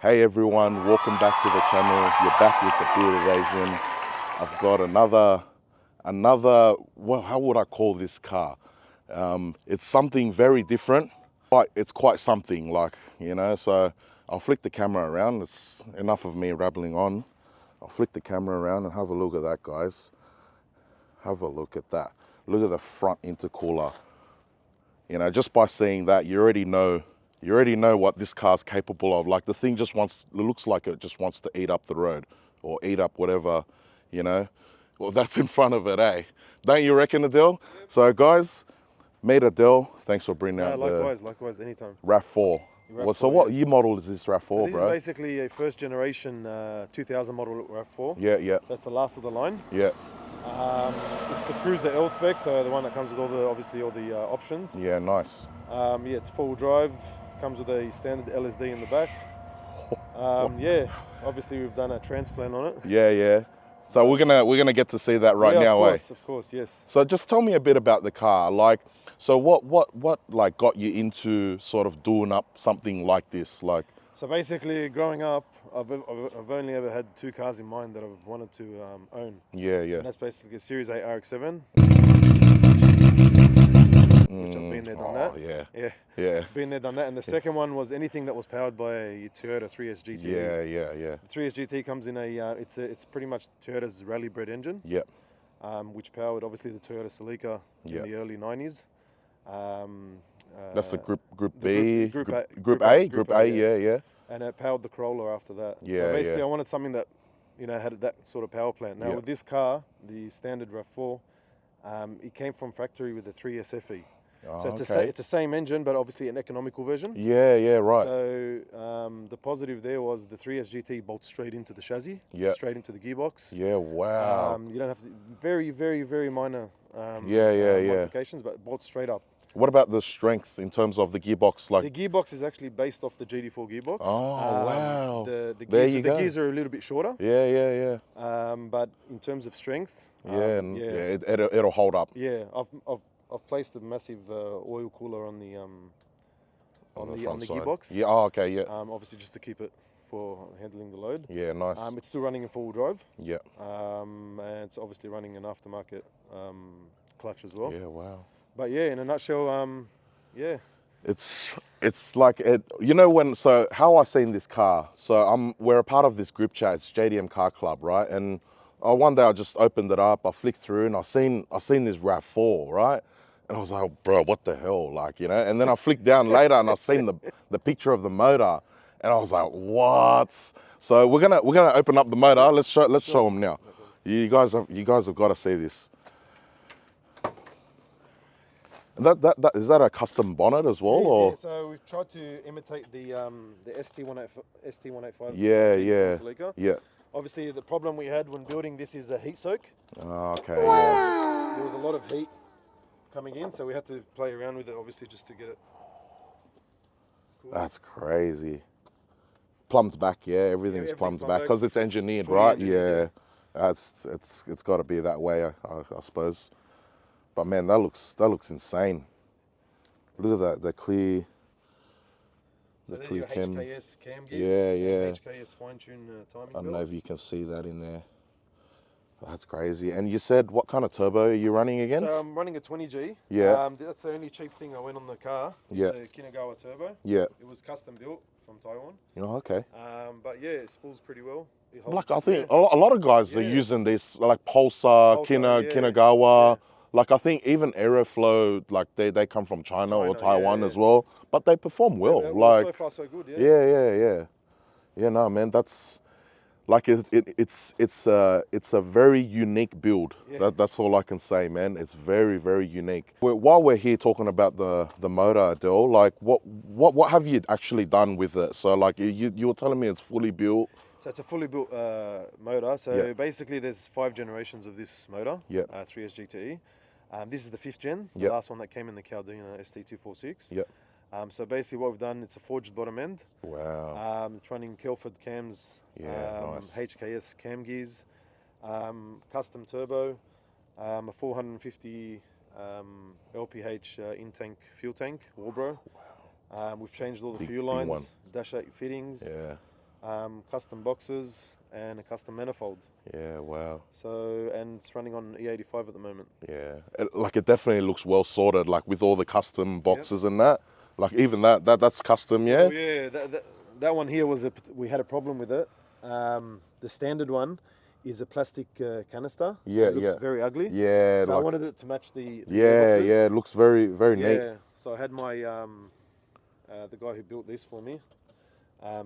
Hey everyone, welcome back to the channel. You're back with the Bearded Asian. I've got another, well, how would I call this car? It's something very different. It's quite something, like, you know, so I'll flick the camera around. It's enough of me rambling on. I'll flick the camera around and have a look at that, guys. Have a look at that. Look at the front intercooler. You know, just by seeing that, you already know what this car's capable of. Like, the thing it looks like it just wants to eat up the road or eat up whatever, you know. Well, that's in front of it, eh? Don't you reckon, Adel? Yep. So guys, meet Adel. Thanks for bringing out likewise, anytime. RAV4. So what year model is this RAV4, so this bro? This is basically a first generation 2000 model RAV4. Yeah. That's the last of the line. Yeah. It's the Cruiser L spec, so the one that comes with all the options. Yeah, nice. Yeah, it's full drive. Comes with a standard LSD in the back. Yeah, obviously we've done a transplant on it. Yeah. So we're gonna get to see that right now, of course, yes. So just tell me a bit about the car. Like, so what like got you into sort of doing up something like this? Like, so basically, growing up, I've only ever had two cars in mind that I've wanted to own. Yeah. And that's basically a Series 8 RX-7. Which I've been there, done that. Yeah. Been there, done that. And the second one was anything that was powered by a Toyota 3S GT. Yeah. The 3S GT comes in it's pretty much Toyota's rally bred engine. Yeah. Which powered obviously the Toyota Celica in the early 90s. That's the Group B, Group A, yeah. And it powered the Corolla after that. Yeah, so basically, I wanted something that, you know, had that sort of power plant. Now with this car, the standard RAV4, it came from factory with the 3S FE. So it's the same engine, but obviously an economical version. Yeah, right. So the positive there was the 3S GT bolts straight into the chassis, straight into the gearbox. Yeah, wow. You don't have to, very minor yeah. modifications, but bolts straight up. What about the strength in terms of the gearbox? Like, the gearbox is actually based off the GD4 gearbox. Oh, wow. The the gears are a little bit shorter. Yeah. But in terms of strength, it'll hold up. Yeah, I've placed a massive oil cooler on the gearbox. Yeah. Oh, okay. Yeah. Obviously just to keep it for handling the load. Yeah, nice. It's still running in full drive. Yeah. And it's obviously running an aftermarket clutch as well. Yeah. Wow. But yeah, in a nutshell, yeah. It's like it. You know so how I seen this car. So we're a part of this group chat. It's JDM Car Club, right? And one day I just opened it up. I flicked through and I seen this RAV4, right? And I was like, bro, what the hell, like, you know? And then I flicked down later and I seen the picture of the motor, and I was like, what? So we're gonna open up the motor. Let's show them now. You guys have got to see this. Is that a custom bonnet as well, or? Yeah, so we've tried to imitate the ST185. Yeah. Obviously, the problem we had when building this is a heat soak. Oh, okay. Wow. There was a lot of heat coming in, so we had to play around with it, obviously, just to get it cool. That's crazy. Plumbed back, yeah. Everything's plumbed back because it's engineered, right? Yeah. It's got to be that way, I suppose. But man, that looks insane. Look at that, the clear. So the clear HKS cam gears. Yeah. HKS fine-tune timing belt. I don't know if you can see that in there. That's crazy. And you said what kind of turbo are you running again? So I'm running a 20G. Yeah. That's the only cheap thing I went on the car. Yeah. It's a Kinagawa turbo. Yeah. It was custom built from Taiwan. Oh, okay. But yeah, it spools pretty well. Like, I think a lot of guys are using this, like Pulsar, Kinagawa. Yeah. Like, I think even Aeroflow, like they come from China or Taiwan as well, but they perform well. Like, so far so good, yeah. Yeah, no, man, that's like it's a very unique build. Yeah. That's all I can say, man. It's very, very unique. While we're here talking about the motor, Adel, like what have you actually done with it? So like you were telling me it's fully built. So it's a fully built motor. So basically there's 5 generations of this motor, 3S GTE. This is the 5th gen, the last one that came in the Caldina ST246. Yep. So basically what we've done, it's a forged bottom end. Wow. It's running Kelford cams, nice. HKS cam gears, custom turbo, a 450 LPH in-tank fuel tank, Warbro. We've changed all the fuel lines, dash 8 fittings. Yeah. custom boxes, and a custom manifold. Yeah, wow. So, and it's running on E85 at the moment. Yeah, like it definitely looks well sorted, like with all the custom boxes and that. Like even that's custom, yeah. Well, yeah, that one here was we had a problem with it. The standard one is a plastic canister. Yeah, It looks yeah. very ugly. Yeah, So like, I wanted it to match the yeah, gearboxes. yeah. It looks very neat. Yeah. So I had my the guy who built this for me,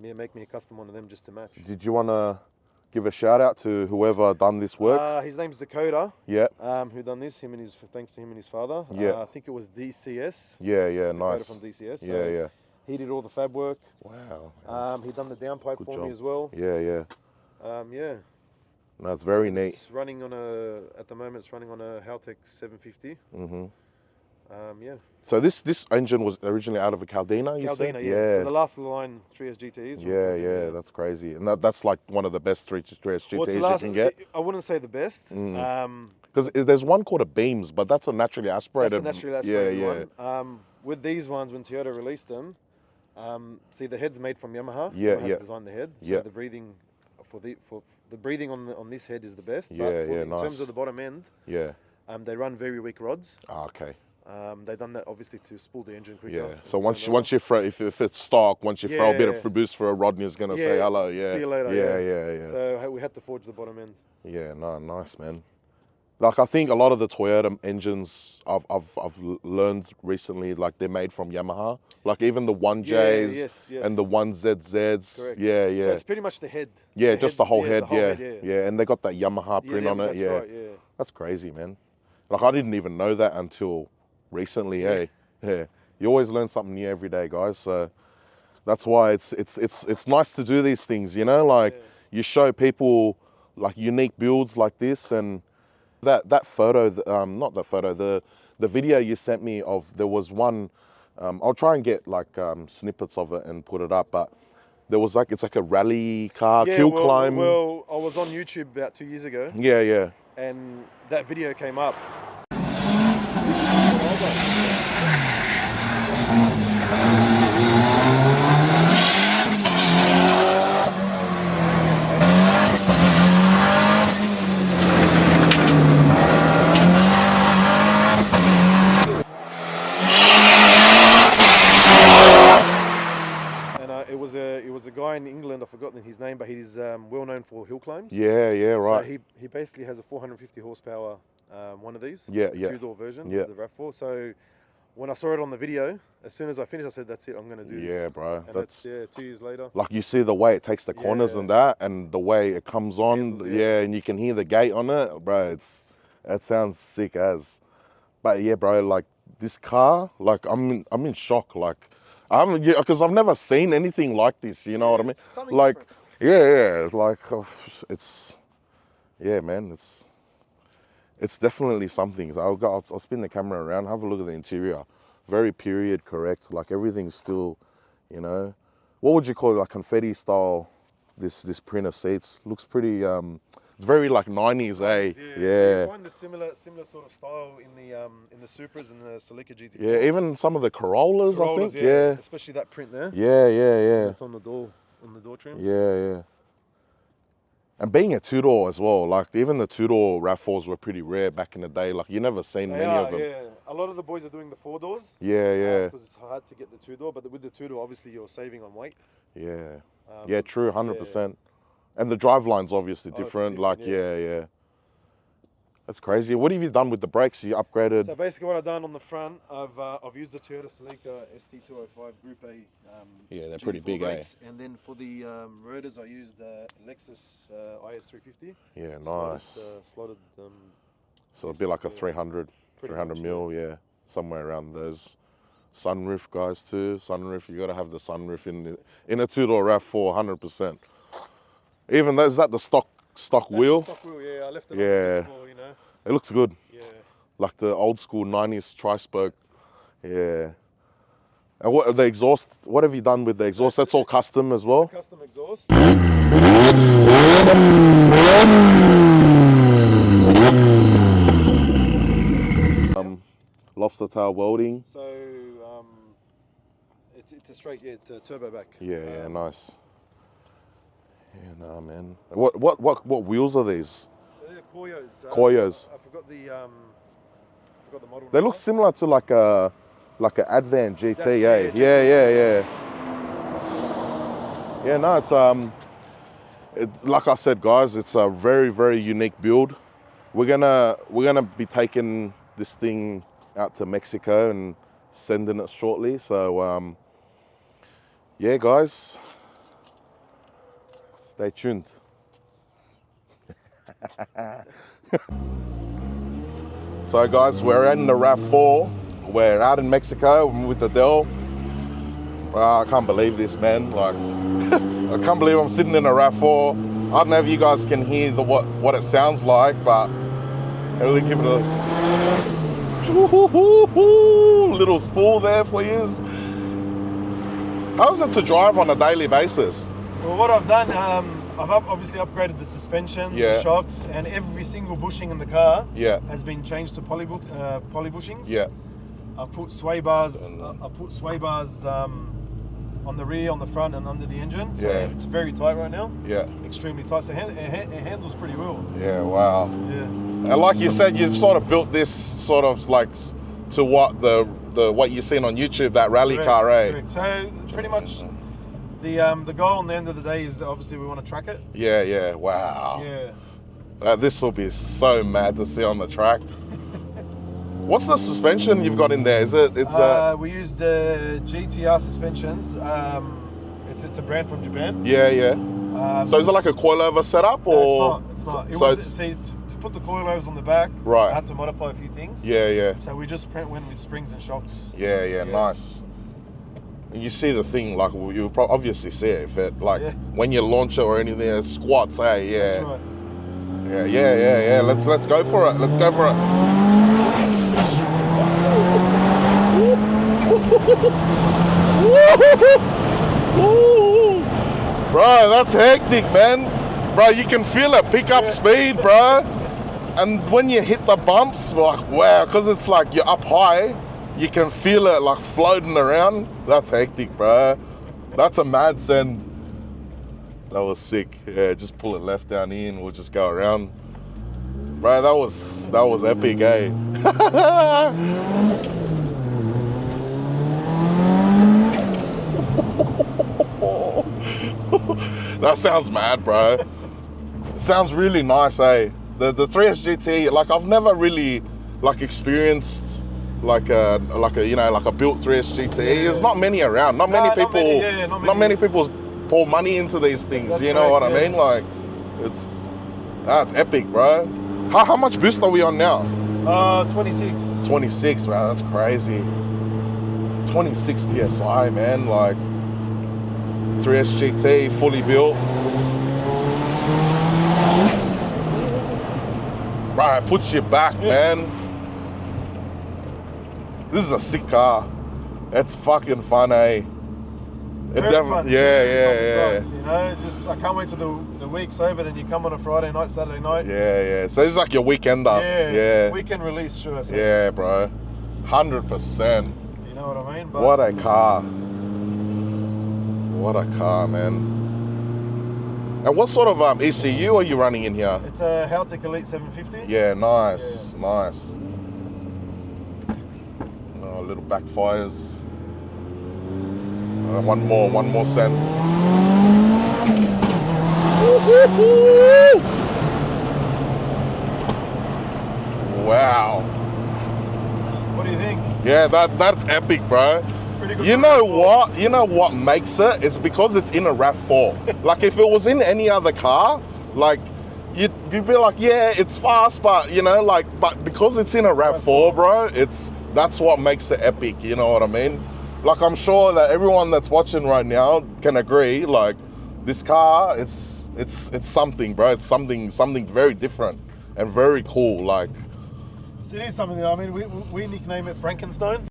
make me a custom one of them just to match. Did you want to give a shout out to whoever done this work? His name's Dakota. Yeah. Who done this? Thanks to him and his father. Yeah. I think it was DCS. Yeah, yeah, Dakota nice. from DCS. So Yeah, yeah. he did all the fab work. Wow. He done the downpipe Good for job. me as well. Yeah, yeah. Yeah. No, it's very neat. It's running on at the moment it's running on a Haltech 750. Mm-hmm. Yeah. So this engine was originally out of a Caldina, you said? Caldina, yeah. So the last line 3S GTEs. Yeah, yeah, that's crazy. And that's like one of the best 3S GTEs you can get. I wouldn't say the best. Because there's one called a Beams, but that's a naturally aspirated. That's a naturally aspirated yeah. one. With these ones, when Toyota released them, see the head's made from Yamaha. Yeah, Yamaha's yeah. designed the head. So Yeah. the breathing for the breathing on this head is the best. Yeah, but yeah, in nice. terms of the bottom end, Yeah. they run very weak rods. Ah, okay. They've done that obviously to spool the engine quicker. Yeah. So once you throw, if it's stock, once you throw a bit of boost for a Rodney's gonna say hello. Yeah. See you later. Yeah. So we had to forge the bottom end. Yeah. No, nice, man. Like I think a lot of the Toyota engines I've learned recently, like they're made from Yamaha. Like even the 1Js yes. and the 1ZZs. Correct. Yeah, yeah. So it's pretty much the head. Yeah, just the whole head. Yeah. yeah. Yeah, and they got that Yamaha print on it. That's Yeah. right, yeah. That's crazy, man. Like I didn't even know that until recently. Yeah. You always learn something new every day, guys. So that's why it's nice to do these things, you know. Like you show people like unique builds like this, and that photo, not that photo, the video you sent me of, there was one. I'll try and get like snippets of it and put it up, but there was like, it's like a rally car hill climb. Well, I was on YouTube about 2 years ago. Yeah. And that video came up. It was a guy in England. I've forgotten his name, but he's well known for hill climbs. Yeah, right. So he basically has a 450 horsepower one of these. Yeah. Two-door version. The RAV4. So when I saw it on the video, as soon as I finished, I said, "That's it. I'm going to do this." Yeah, bro. And that's 2 years later. Like you see the way it takes the corners and that, and the way it comes on. And you can hear the gate on it, bro. It sounds sick as. But yeah, bro. Like this car, like I'm in shock. Like because I've never seen anything like this. You know what I mean? Like different. Like it's man. It's definitely something. So I'll spin the camera around, have a look at the interior. Very period correct. Like everything's still, you know, what would you call it? Like confetti style. This print of seats looks pretty. It's very like 90s, eh? So you find the similar sort of style in the Supras and the Celica GT4. Yeah, even some of the Corollas, I think. Yeah. Especially that print there. Yeah. That's on the door trims. Yeah. And being a two-door as well, like even the two-door RAV4s were pretty rare back in the day. Like you never seen many of them. Yeah, a lot of the boys are doing the 4 doors. Yeah. Because it's hard to get the 2-door, but with the 2-door, obviously you're saving on weight. Yeah. True, 100%. And the driveline's obviously different. Like yeah. That's crazy. What have you done with the brakes? You upgraded. So basically, what I've done on the front, I've used the Toyota Celica ST205 Group A. Yeah, they're pretty big, brakes. And then for the rotors, I used Lexus IS350. Yeah, nice. Slotted. So it'd be like a 300 mil, yeah, somewhere around those. Sunroof, guys, too. Sunroof, you got to have the sunroof in a two-door RAV4, 100%. Even is that the stock wheel? Stock wheel, yeah. I left it on this for, you know. It looks good. Yeah. Like the old school 90s tri-spoke. Yeah. And what the exhaust? What have you done with the exhaust? That's all custom as well. It's a custom exhaust. Lobster tail welding. So it's a straight turbo back. Yeah, nice. Yeah, nah, man. What wheels are these? So they're Koyos. Koyos. I forgot the model. They look similar to like a Advan GT. That's, Yeah, yeah. Yeah, no, it's like I said, guys. It's a very, very unique build. We're gonna be taking this thing out to Mexico and sending it shortly. So yeah, guys, stay tuned. So guys, we're in the RAV4. We're out in Mexico with Adel. I can't believe this, man. Like, I can't believe I'm sitting in a RAV4. I don't know if you guys can hear what it sounds like, but I'll give it a little spool there for you. How is it to drive on a daily basis? Well, what I've done, I've obviously upgraded the suspension, Yeah. the shocks, and every single bushing in the car Yeah. has been changed to poly bushings. Yeah. I've put sway bars. On the rear, on the front, and under the engine. So Yeah. it's very tight right now. Yeah. Extremely tight. So it handles pretty well. Yeah, wow. Yeah. And like you said, you've sort of built this sort of like to what what you've seen on YouTube, that rally Correct, car, eh? correct. So pretty much the goal on the end of the day is obviously we want to track it. Yeah, yeah, wow. Yeah. This will be so mad to see on the track. What's the suspension you've got in there? Is it? We used GTR suspensions. It's a brand from Japan. Yeah, yeah. So is it like a coilover setup, or? No, it's not. So to put the coilovers on the back, right. I had to modify a few things. Yeah, yeah. So we just went with springs and shocks. Yeah, nice. And you see the thing, like you obviously see it if it when you launch it or anything, it squats. Hey, yeah. That's right. Yeah. Let's go for it. Let's go for it. Bro, that's hectic, man. Bro, you can feel it pick up speed, bro. And when you hit the bumps, like, wow, because it's like you're up high, you can feel it like floating around. That's hectic, bro. That's a mad send. That was sick. Yeah, just pull it left down here and we'll just go around. Bro, that was epic, eh? That sounds mad, bro. It sounds really nice, eh? The 3S GT, like I've never really like experienced like a built 3S GT. There's not many around. Not many people pour money into these things. That's you know what correct, I mean? Like that's epic, bro. How much boost are we on now? 26. 26, man. That's crazy. 26 PSI, man. Like 3S GT, fully built. Right, it puts you back, man. This is a sick car. It's fucking fun, eh? Very fun. Yeah. Drive, you know, just I can't wait till the week's over. Then you come on a Friday night, Saturday night. Yeah. So it's like your weekender. Yeah. Weekend release, sure. So. Yeah, bro. 100%. You know what I mean? But what a car. What a car, man. And what sort of ECU are you running in here? It's a Haltech Elite 750. Yeah, nice. Oh, little backfires. One more send. Wow. What do you think? Yeah, that's epic, bro. Pretty good. You know what? You know what makes it? It's because it's in a RAV4. Like if it was in any other car, like you'd be like, yeah, it's fast, but you know, like, but because it's in a RAV4, bro, that's what makes it epic. You know what I mean? Like I'm sure that everyone that's watching right now can agree. Like this car, it's something, bro. It's something very different and very cool. Like it is something. I mean, we nickname it Frankenstein.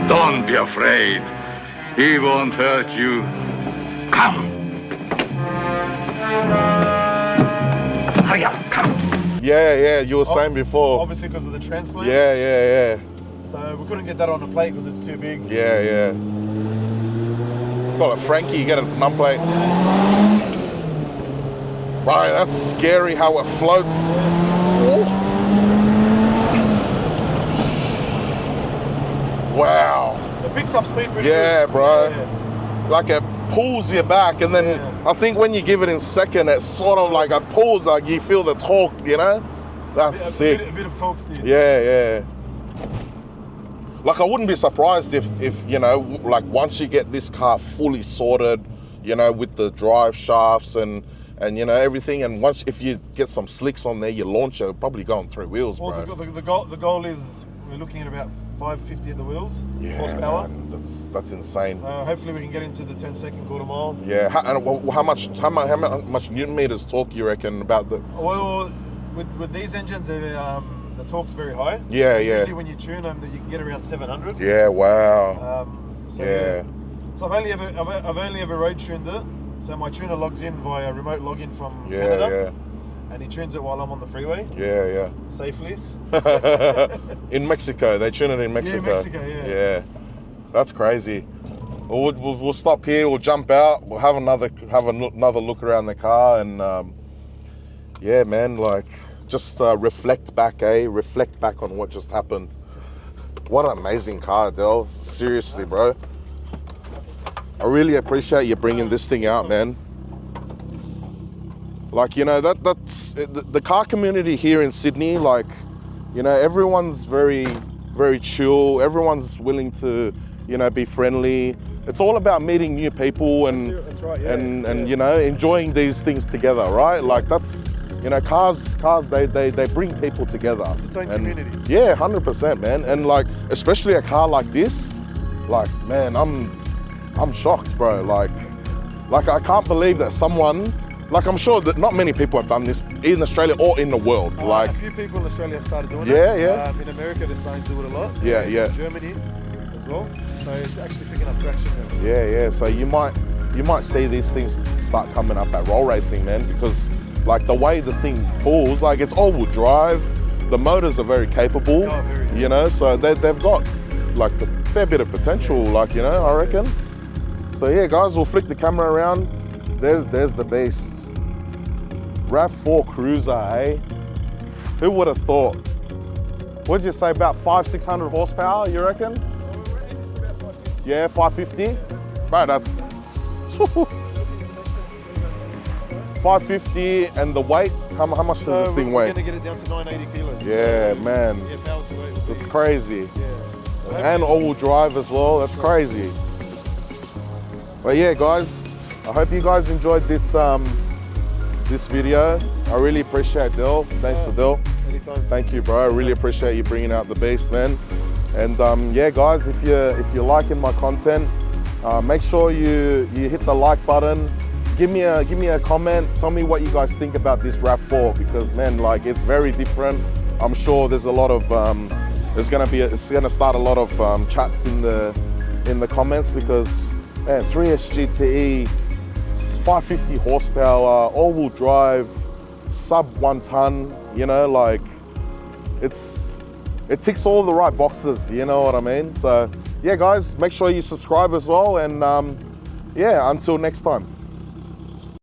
Don't be afraid. He won't hurt you. Come. Hurry up, come. Yeah, you were saying before. Obviously because of the transplant. Yeah. So we couldn't get that on the plate because it's too big. Yeah. Call it Frankie, you get a num plate. Right, that's scary how it floats. Ooh. Wow. It picks up speed pretty good. Bro. Yeah. Like it pulls you back, and then I think when you give it in second, it's sort of like it pulls, like you feel the torque, you know? That's sick. A bit of torque steer. Yeah. Like I wouldn't be surprised if you know, like once you get this car fully sorted, you know, with the drive shafts and you know everything, and once if you get some slicks on there, your launcher will probably go on 3 wheels, bro. Well, the goal is we're looking at about 550 at the wheels, horsepower. Man, that's insane. So hopefully we can get into the 10-second quarter mile. Yeah, how much Newton meters torque you reckon about the? Well, with these engines, the torque's very high. Yeah, so usually when you tune them, you can get around 700. Yeah, wow. So I've only ever road tuned it. So my tuner logs in via remote login from Canada. And he tunes it while I'm on the freeway. Yeah. Safely. In Mexico, they tune it in Mexico. Yeah, Mexico, yeah. Yeah, that's crazy. We'll stop here. We'll jump out. We'll have another look around the car, and yeah, man, like just reflect back, Reflect back on what just happened. What an amazing car, Adel. Seriously, bro. I really appreciate you bringing this thing out, man. Like, you know, that's the car community here in Sydney. Like, you know, everyone's very, very chill. Everyone's willing to, you know, be friendly. It's all about meeting new people and that's right, and you know, enjoying these things together, right? Like that's, you know, cars they bring people together. It's the same community. Yeah, 100%, man. And like, especially a car like this, like, man, I'm shocked, bro. Like I can't believe that someone. Like, I'm sure that not many people have done this in Australia or in the world. Like a few people in Australia have started doing it. Yeah. In America, they're starting to do it a lot. Yeah. In Germany as well. So it's actually picking up traction now. Yeah. So you might see these things start coming up at roll racing, man, because like the way the thing pulls, like it's all-wheel drive. The motors are very capable. Oh, very. You know, so they've got like a fair bit of potential. Like, you know, I reckon. So yeah, guys, we'll flick the camera around. There's the beast. RAV4 Cruiser, eh? Who would have thought? What'd you say, about 500-600 horsepower, you reckon? Yeah, 550? Bro, that's 550, and the weight, how much does this thing weigh? We're gonna get it down to 980 kilos. Yeah, man. Yeah, power to weight. That's crazy. Yeah. And all-wheel drive as well, that's crazy. But yeah, guys, I hope you guys enjoyed this this video. I really appreciate Adel. Thanks, Adel. Anytime. Thank you, bro. I really appreciate you bringing out the beast, man. And yeah, guys, if you're liking my content, make sure you hit the like button. Give me a comment. Tell me what you guys think about this RAV4, because man, like it's very different. I'm sure there's a lot of it's gonna start a lot of chats in the comments, because man, 3S GTE, 550 horsepower, all-wheel drive, sub 1 ton, you know, like it ticks all the right boxes, you know what I mean? So yeah, guys, make sure you subscribe as well, and yeah, until next time.